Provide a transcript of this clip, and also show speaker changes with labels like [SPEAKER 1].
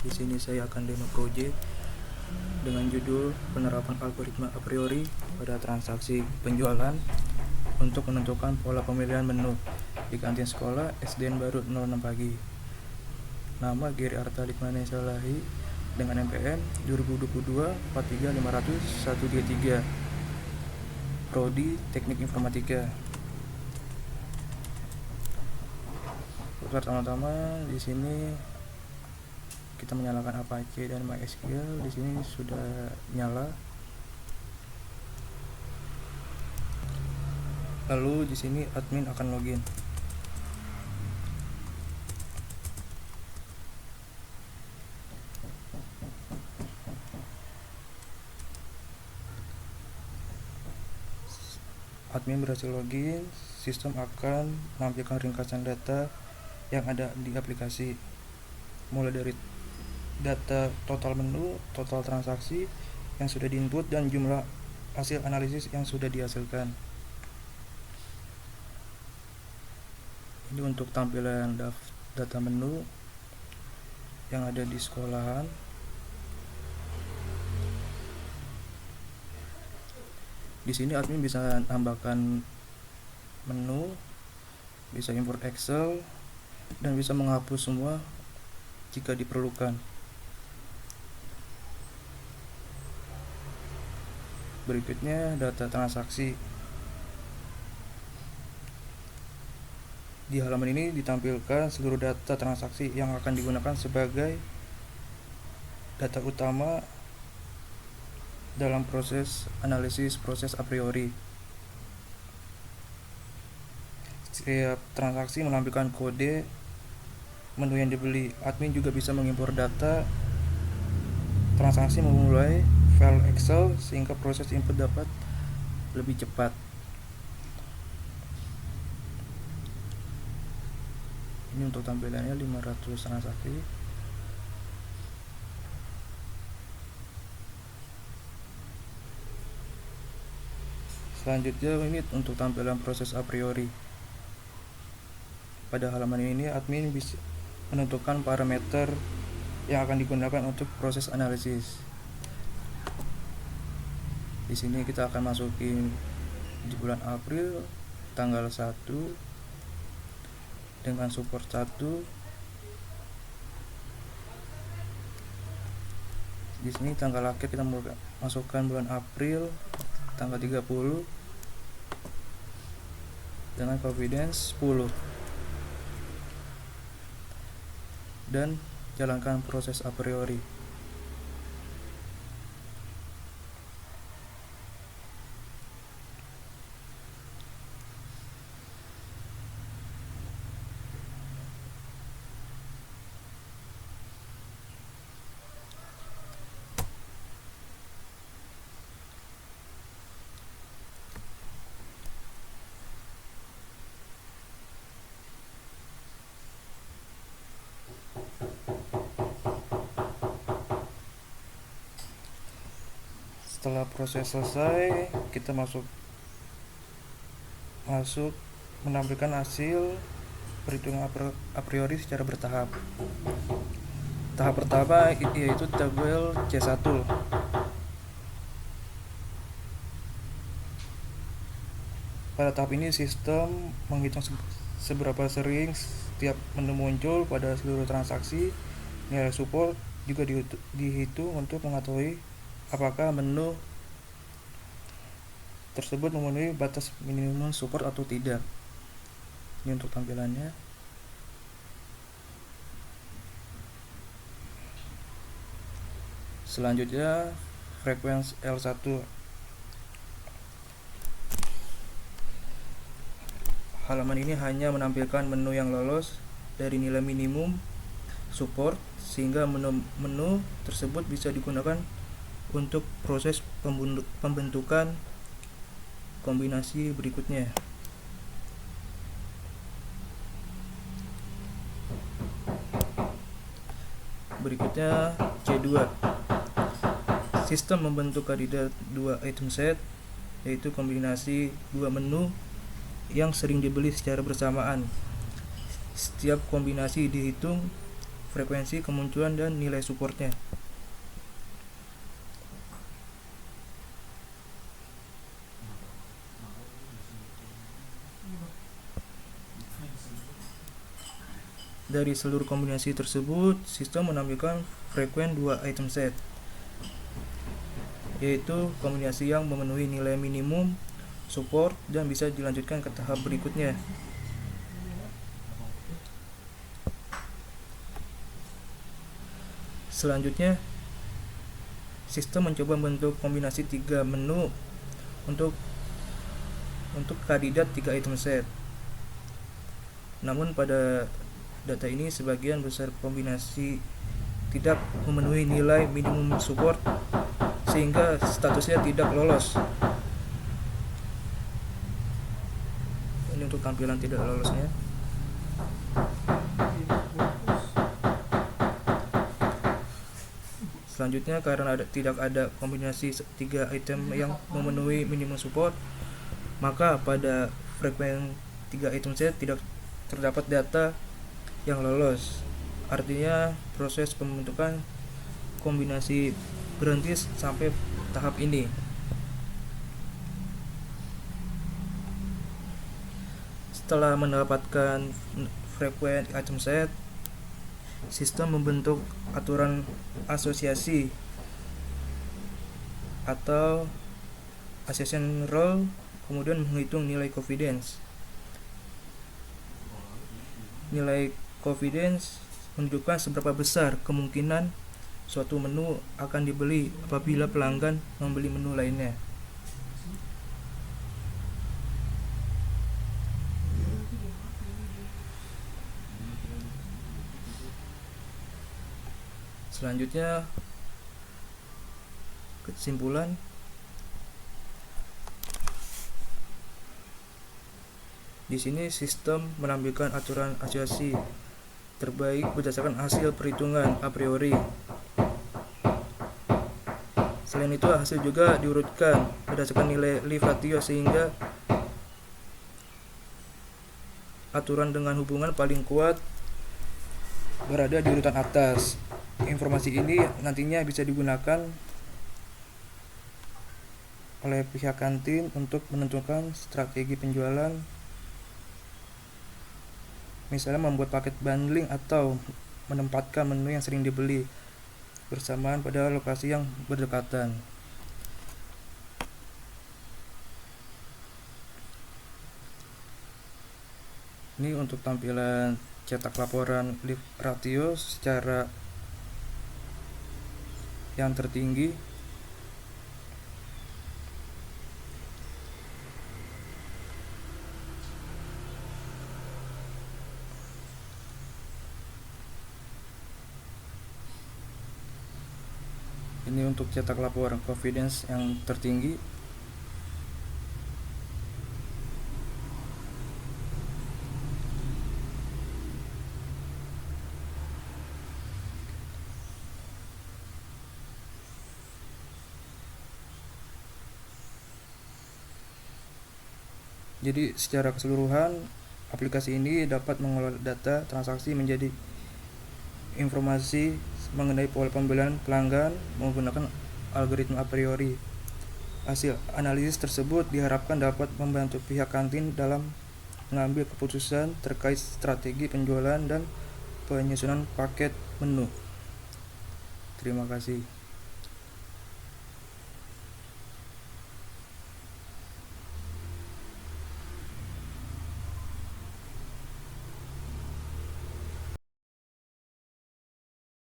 [SPEAKER 1] Di sini saya akan demo project dengan judul penerapan algoritma a priori pada transaksi penjualan untuk menentukan pola pemilihan menu di kantin sekolah SDN Baru 06 Pagi. Nama Giri Arta Likmane Salahi dengan MPN 2022 43500 133. Prodi Teknik Informatika. Pertama-tama di sini kita menyalakan Apache dan MySQL. Di sini sudah nyala. Lalu di sini admin akan login. Admin berhasil login, sistem akan menampilkan ringkasan data yang ada di aplikasi, mulai dari data total menu, total transaksi yang sudah diinput, dan jumlah hasil analisis yang sudah dihasilkan. Ini untuk tampilan data menu yang ada di sekolahan. Di sini admin bisa tambahkan menu, bisa import Excel, dan bisa menghapus semua jika diperlukan. Berikutnya data transaksi. Di halaman ini ditampilkan seluruh data transaksi yang akan digunakan sebagai data utama dalam proses analisis proses a priori. Setiap transaksi menampilkan kode menu yang dibeli. Admin juga bisa mengimpor data transaksi memulai file Excel sehingga proses input dapat lebih cepat. Ini untuk tampilannya 500 transaksi. Selanjutnya ini untuk tampilan proses a priori. Pada halaman ini admin bisa menentukan parameter yang akan digunakan untuk proses analisis. Di sini kita akan masukin di bulan April tanggal 1 dengan support 1. Di sini tanggal akhir kita masukkan bulan April tanggal 30 dengan confidence 10. Dan jalankan proses a priori. Setelah proses selesai, kita masuk menampilkan hasil perhitungan a priori secara bertahap. Tahap pertama yaitu tabel C1. Pada tahap ini sistem menghitung seberapa sering setiap menu muncul pada seluruh transaksi. Nilai support juga dihitung untuk mengetahui apakah menu tersebut memenuhi batas minimum support atau tidak. Ini untuk tampilannya. Selanjutnya frekuensi L1. Halaman ini hanya menampilkan menu yang lolos dari nilai minimum support, sehingga menu tersebut bisa digunakan untuk proses pembentukan kombinasi berikutnya. Berikutnya C2. Sistem membentuk kandidat 2 item set, yaitu kombinasi 2 menu yang sering dibeli secara bersamaan. Setiap kombinasi dihitung frekuensi kemunculan dan nilai supportnya. Dari seluruh kombinasi tersebut, sistem menampilkan frekuensi 2 item set, yaitu kombinasi yang memenuhi nilai minimum support dan bisa dilanjutkan ke tahap berikutnya. Selanjutnya, sistem mencoba membentuk kombinasi 3 menu untuk kandidat 3 item set. Namun pada data ini sebagian besar kombinasi tidak memenuhi nilai minimum support sehingga statusnya tidak lolos. Ini untuk tampilan tidak lolosnya. Selanjutnya, karena tidak ada kombinasi 3 item yang memenuhi minimum support, maka pada frekuensi 3 item set tidak terdapat data yang lolos. Artinya proses pembentukan kombinasi berhenti sampai tahap ini. Setelah mendapatkan frekuensi item set, sistem membentuk aturan asosiasi atau association rule, kemudian menghitung nilai confidence. Nilai confidence menunjukkan seberapa besar kemungkinan suatu menu akan dibeli apabila pelanggan membeli menu lainnya. Selanjutnya, kesimpulan. Di sini sistem menampilkan aturan asosiasi terbaik berdasarkan hasil perhitungan a priori. Selain itu, hasil juga diurutkan berdasarkan nilai leave ratio sehingga aturan dengan hubungan paling kuat berada di urutan atas. Informasi ini nantinya bisa digunakan oleh pihak kantin untuk menentukan strategi penjualan, misalnya membuat paket bundling atau menempatkan menu yang sering dibeli bersamaan pada lokasi yang berdekatan. Ini untuk tampilan cetak laporan leave ratio secara yang tertinggi. Ini untuk cetak laporan confidence yang tertinggi. Jadi secara keseluruhan, aplikasi ini dapat mengolah data transaksi menjadi informasi mengenai pola pembelian pelanggan menggunakan algoritma a priori. Hasil analisis tersebut diharapkan dapat membantu pihak kantin dalam mengambil keputusan terkait strategi penjualan dan penyusunan paket menu. Terima kasih.